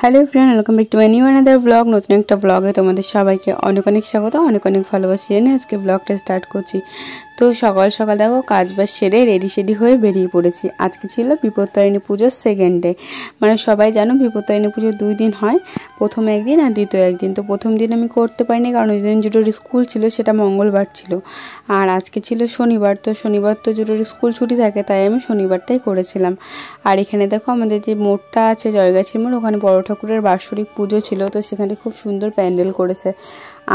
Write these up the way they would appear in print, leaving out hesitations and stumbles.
Hello friend, welcome back to my new another blog. নতুন একটা ব্লগে তোমাদের সবাইকে অনেক অনেক স্বাগত, অনেক অনেক ভালোবাসি জানিয়ে আজকে ব্লগটা স্টার্ট করছি। তো সকাল সকাল দেখো কাজ বাজ সেরে রেডি হয়ে বেরিয়ে পড়েছি। আজকে ছিল বিপত্তারিণী পুজোর সেকেন্ড ডে। মানে সবাই জানো বিপত্তারিণী পুজো 2 দিন হয়, প্রথম একদিন আর দ্বিতীয় একদিন। তো প্রথম দিন আমি করতে পারিনি কারণ ওই দিন জুটোর স্কুল ছিল, সেটা মঙ্গলবার ছিল। আর আজকে ছিল শনিবার, তো শনিবার তো জুটোর স্কুল ছুটি থাকে, তাই আমি শনিবারটাই করেছিলাম। আর এখানে দেখো আমাদের যে মোড়টা আছে জয়গাছির মোড়, ওখানে বড় ঠাকুরের বাৎসরিক পুজো ছিল, তো সেখানে খুব সুন্দর প্যান্ডেল করেছে।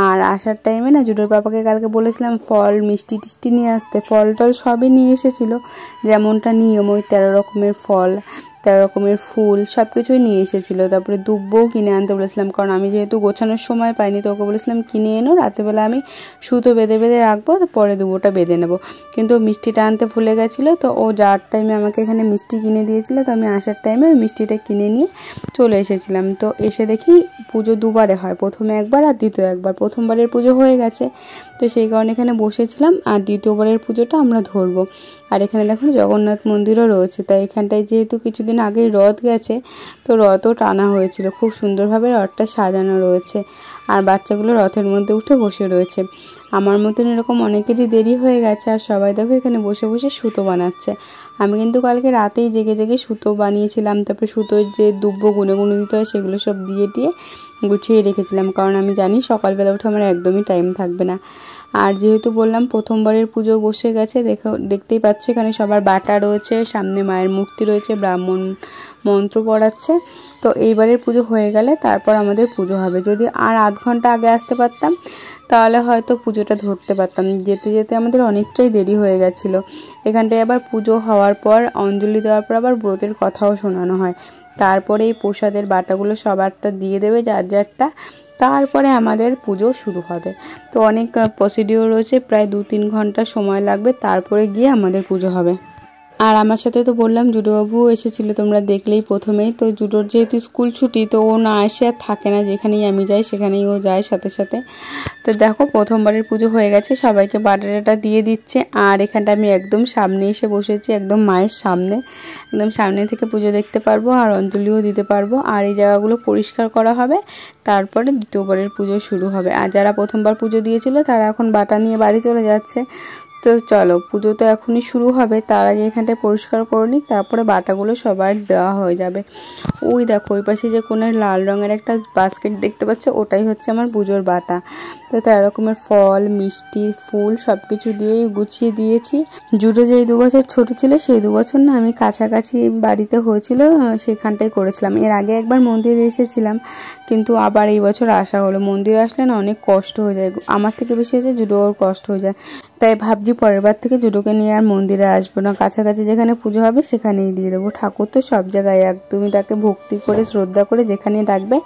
আর আসার টাইমে না জুটোর পাপাকে কালকে বলেছিলাম ফল মিষ্টি টিষ্টি নিয়ে আসতে, ফল টল সবই নিয়ে এসেছিলো, যেমনটা নিয়ম ওই 13 রকমের ফল 13 রকমের ফুল সব কিছুই নিয়ে এসেছিলো। তারপরে দুব্বও কিনে আনতে বলেছিলাম, কারণ আমি যেহেতু গোছানোর সময় পাইনি, তো ওকে বলেছিলাম কিনে এনো, রাতেবেলা আমি সুতো বেঁধে বেঁধে রাখবো, পরে দুব্বোটা বেঁধে নেবো। কিন্তু মিষ্টিটা আনতে ভুলে গেছিলো, তো ও যাওয়ার টাইমে আমাকে এখানে মিষ্টি কিনে দিয়েছিলো, তো আমি আসার টাইমে ওই মিষ্টিটা কিনে নিয়ে চলে এসেছিলাম। তো এসে দেখি পুজো দুবারে হয়, প্রথমে একবার আর দ্বিতীয় একবার। প্রথমবারের পুজো হয়ে গেছে, তো সেই কারণে এখানে বসেছিলাম, আর দ্বিতীয়বারের পুজোটা আমরা ধরবো। আর এখানে দেখুন জগন্নাথ মন্দিরও রয়েছে, তাই এখানটায় যেহেতু কিছুদিন আগেই রথ গেছে, তো রথও টানা হয়েছিল, খুব সুন্দরভাবে রথটা সাজানো রয়েছে। আর বাচ্চাগুলো রথের মধ্যে উঠে বসে রয়েছে। আমার মতন এরকম অনেকেরই দেরি হয়ে গেছে, আর সবাই দেখো এখানে বসে বসে সুতো বানাচ্ছে। আমি কিন্তু কালকে রাতেই জেগে জেগে সুতো বানিয়েছিলাম, তারপরে সুতোর যে দুব্বো গুনে গুনে দিতে হয় সেগুলো সব দিয়ে গুছিয়ে রেখেছিলাম, কারণ আমি জানি সকালবেলা উঠে আমার একদমই টাইম থাকবে না। আর যেহেতু বললাম প্রথমবারের পুজো বসে গেছে, দেখতেই পাচ্ছ এখানে সবার বাটা রয়েছে, সামনে মায়ের মূর্তি রয়েছে, ব্রাহ্মণ মন্ত্র পড়াচ্ছে। তো এইবারের পুজো হয়ে গেলে তারপর আমাদের পুজো হবে। যদি আর আধ ঘন্টা আগে আসতে পারতাম তাহলে হয়তো পুজোটা ধরতে পারতাম, যেতে যেতে আমাদের অনেকটাই দেরি হয়ে গেছিলো। এখানটায় আবার পুজো হওয়ার পর অঞ্জলি দেওয়ার পর আবার ব্রতের কথাও শোনানো হয়, তারপরে এই প্রসাদের বাটাগুলো সবারটা দিয়ে দেবে যার যারটা, তারপরে আমাদের পুজো শুরু হবে। তো অনেক প্রসিডিওর রয়েছে, প্রায় 2-3 ঘন্টা সময় লাগবে, তারপরে গিয়ে আমাদের পুজো হবে। আর আমার সাথে তো বললাম জুডোবাবুও এসেছিলো, তোমরা দেখলেই প্রথমেই। তো জুডোর যেহেতু স্কুল ছুটি, তো ও না এসে আর থাকে না, যেখানেই আমি যাই সেখানেই ও যায় সাথে সাথে। তো দেখো প্রথমবারের পুজো হয়ে গেছে, সবাইকে বাটাটা দিয়ে দিচ্ছে। আর এখানটা আমি একদম সামনে এসে বসেছি, একদম মায়ের সামনে, একদম সামনে থেকে পুজো দেখতে পারবো আর অঞ্জলিও দিতে পারবো। আর এই জায়গাগুলো পরিষ্কার করা হবে, তারপরে দ্বিতীয়বারের পুজো শুরু হবে। আর যারা প্রথমবার পুজো দিয়েছিল তারা এখন বাটা নিয়ে বাড়ি চলে যাচ্ছে। তো চলো পুজো তো এখনই শুরু হবে, তার আগে এখানটায় পরিষ্কার করে নিই, তারপরে বাটাগুলো সবার দেওয়া হয়ে যাবে। ওই দেখো ওই পাশে যে কোনো লাল রঙের একটা বাস্কেট দেখতে পাচ্ছ, ওটাই হচ্ছে আমার পুজোর বাটা। তো 13 রকমের ফল মিষ্টি ফুল সব কিছু দিয়েই গুছিয়ে দিয়েছি। জুটো যেই 2 বছর ছোট ছিল সেই 2 বছর না আমি কাছাকাছি বাড়িতে হয়েছিল, সেখানটাই করেছিলাম। এর আগে একবার মন্দিরে এসেছিলাম, কিন্তু আবার এই বছর আসা হলো। মন্দিরে আসলে না অনেক কষ্ট হয়ে যায়, আমার থেকে বেশি হয়েছে জুটোর কষ্ট হয়ে যায়, তাই ভাবছি পরের বার থেকে জুটোকে নিয়ে আর মন্দিরে আসবো না, কাছাকাছি যেখানে পুজো হবে সেখানেই দিয়ে দেবো। ঠাকুর তো সব জায়গায় এক, তুমি তাকে ভক্তি করে শ্রদ্ধা করে যেখানে ডাকবে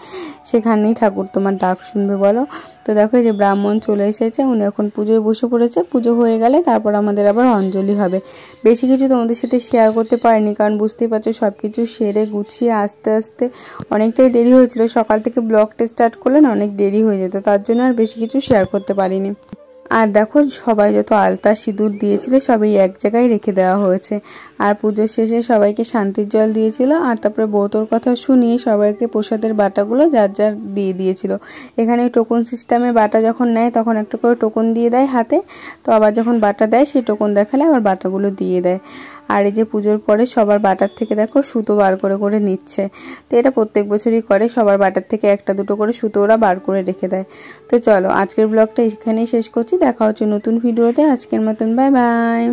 সেখানেই ঠাকুর তোমার ডাক শুনবে, বলো। তো দেখো যে ব্রাহ্মণ চলে এসেছে, উনি এখন পুজোয় বসে পড়েছে। পুজো হয়ে গেলে তারপর আমাদের আবার অঞ্জলি হবে। বেশি কিছু তোমাদের সাথে শেয়ার করতে পারিনি, কারণ বুঝতেই পারছো সব কিছু সেরে গুছিয়ে আস্তে আস্তে অনেকটাই দেরি হয়েছিল। সকাল থেকে ব্লগটা স্টার্ট করলে না অনেক দেরি হয়ে যেত, তার জন্য আর বেশি কিছু শেয়ার করতে পারিনি। আর দেখো সবাই যত আলতা সিঁদুর দিয়েছিল সবাই এক জায়গায় রেখে দেওয়া হয়েছে। আর পুজোর শেষে সবাইকে শান্তির জল দিয়েছিল, আর তারপরে ব্রতর কথা শুনিয়ে সবাইকে প্রসাদের বাটাগুলো যার যার দিয়ে দিয়েছিল। এখানে টোকন সিস্টেমে বাটা যখন নেয় তখন একটা করে টোকন দিয়ে দেয় হাতে, তো আবার যখন বাটা দেয় সেই টোকন দেখালে আবার বাটাগুলো দিয়ে দেয়। আর এই যে পুজোর পরে সবার বাটার থেকে দেখো সুতো বার করে করে নিচ্ছে, তো এটা প্রত্যেক বছরই করে, সবার বাটার থেকে একটা দুটো করে সুতো ওরা বার করে রেখে দেয়। তো চলো আজকের ব্লগটা এখানেই শেষ করছি, দেখা হচ্ছে নতুন ভিডিওতে। আজকের মতন বাই বাই।